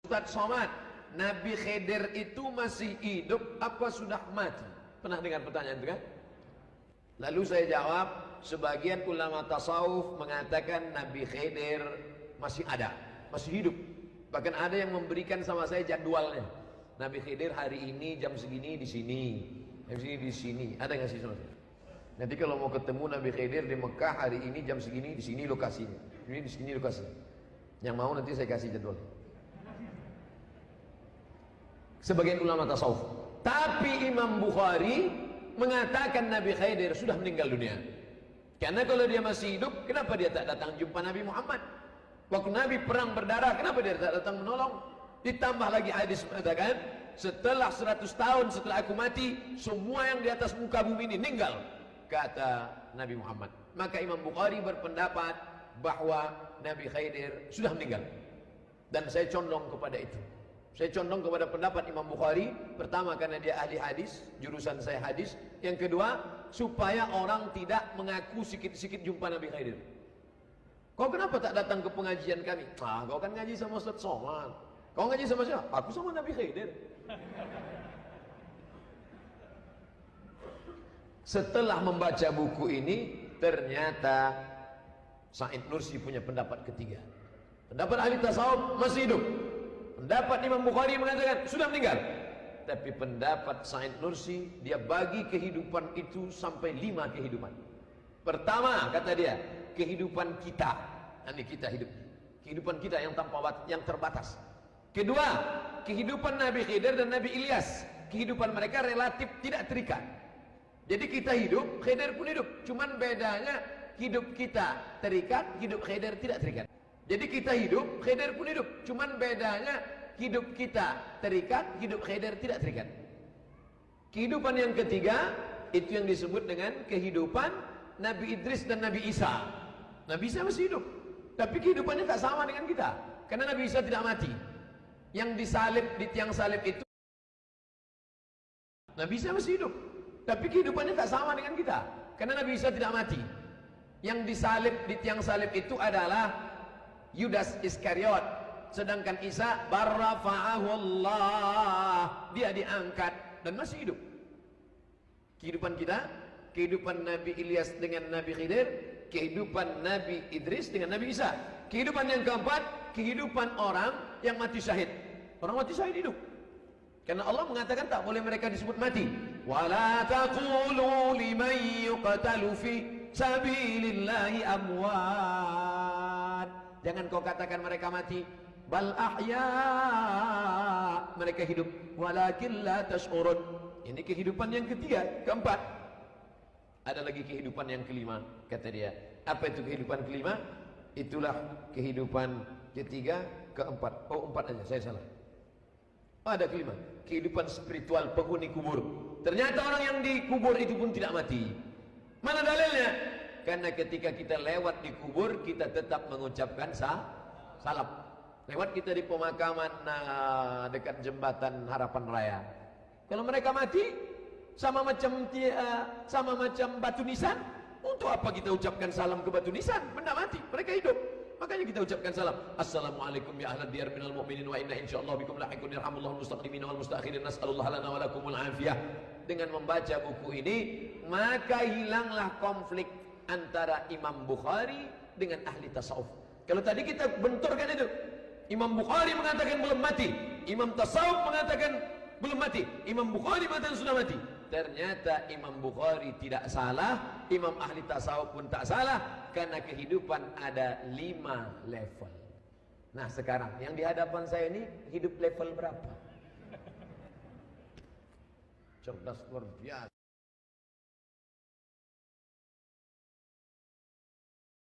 Ustaz Somad, Nabi Khidir itu masih hidup apa sudah mati? Pernah dengar pertanyaan itu kan? Lalu saya jawab, sebagian ulama tasawuf mengatakan Nabi Khidir masih ada, masih hidup. Bahkan ada yang memberikan sama saya jadwalnya. Nabi Khidir hari ini jam segini di sini, jam segini di sini. Ada nggak sih sama saya? Nanti kalau mau ketemu Nabi Khidir di Mekah hari ini jam segini di sini lokasinya, ini di sini lokasinya. Yang mau nanti saya kasih jadwal. Sebagian ulama tasawuf. Tapi Imam Bukhari mengatakan Nabi Khidir sudah meninggal dunia. Karena kalau dia masih hidup, kenapa dia tak datang jumpa Nabi Muhammad? Waktu Nabi perang berdarah, kenapa dia tak datang menolong? Ditambah lagi hadis mengatakan, setelah 100 tahun setelah aku mati, semua yang di atas muka bumi ini meninggal, kata Nabi Muhammad. Maka Imam Bukhari berpendapat bahwa Nabi Khidir sudah meninggal. Dan saya condong kepada itu. Saya condong kepada pendapat Imam Bukhari. Pertama karena dia ahli hadis, jurusan saya hadis. Yang kedua, supaya orang tidak mengaku sikit-sikit jumpa Nabi Khidir. Kau kenapa tak datang ke pengajian kami? Ah, kau kan ngaji sama Ustaz Somad. Kau ngaji sama siapa? Aku sama Nabi Khidir. Setelah membaca buku ini, ternyata Said Nursi punya pendapat ketiga. Pendapat ahli tasawuf masih hidup. Pendapat Imam Bukhari mengatakan sudah meninggal. Tapi pendapat Said Nursi, dia bagi kehidupan itu sampai 5 kehidupan. Pertama, kata dia, kehidupan kita. Ini kita hidup. Kehidupan kita yang yang terbatas. Kedua, kehidupan Nabi Khidir dan Nabi Ilyas. Kehidupan mereka relatif tidak terikat. Jadi kita hidup, Khidir pun hidup. Cuman bedanya hidup kita terikat, hidup Khidir tidak terikat. Jadi kita hidup, Khidir pun hidup. Cuman bedanya hidup kita terikat, hidup Khidir tidak terikat. Kehidupan yang ketiga, itu yang disebut dengan kehidupan Nabi Idris dan Nabi Isa. Nabi Isa masih hidup, tapi kehidupannya tak sama dengan kita. Karena Nabi Isa tidak mati. Yang disalib di tiang salib itu, Nabi Isa masih hidup, tapi kehidupannya tak sama dengan kita. Karena Nabi Isa tidak mati. Yang disalib di tiang salib itu adalah Yudas Iskariot, sedangkan Isa barrafa'ahu Allah, dia diangkat dan masih hidup. Kehidupan kita, kehidupan Nabi Ilyas dengan Nabi Khidir, kehidupan Nabi Idris dengan Nabi Isa. Kehidupan yang keempat, kehidupan orang yang mati syahid. Orang mati syahid hidup. Karena Allah mengatakan tak boleh mereka disebut mati. Wala taqulu liman yuqtalu fi sabilillahi amwat. Jangan kau katakan mereka mati. Bal ahya, mereka hidup. Walakin la tash'urun. Ini kehidupan yang ketiga. Keempat, ada lagi kehidupan yang kelima, kata dia. Apa itu kehidupan kelima? Itulah kehidupan ketiga, keempat. Oh, 4 aja, saya salah. Oh, ada kelima, kehidupan spiritual penghuni kubur. Ternyata orang yang dikubur itu pun tidak mati. Mana dalilnya? Karena ketika kita lewat di kubur, kita tetap mengucapkan salam. Lewat kita di pemakaman dekat jembatan Harapan Raya. Kalau mereka mati, sama macam batu nisan. Untuk apa kita ucapkan salam ke batu nisan? Benda mati, mereka hidup. Makanya kita ucapkan salam. Assalamualaikum ya ahlal diyar minal mu'minin wa inna insyaallah bikum lahiqun yarhamullahu mustaqdimin wal mustakhirin nas'alullah lana wa lakumul afiyah. Dengan membaca buku ini, maka hilanglah konflik antara Imam Bukhari dengan ahli tasawuf. Kalau tadi kita benturkan itu, Imam Bukhari mengatakan belum mati, Imam tasawuf mengatakan belum mati, Imam Bukhari mengatakan sudah mati. Ternyata Imam Bukhari tidak salah, Imam ahli tasawuf pun tak salah, karena kehidupan ada 5 level. Nah sekarang yang di hadapan saya ini hidup level berapa? Cerdas luar biasa.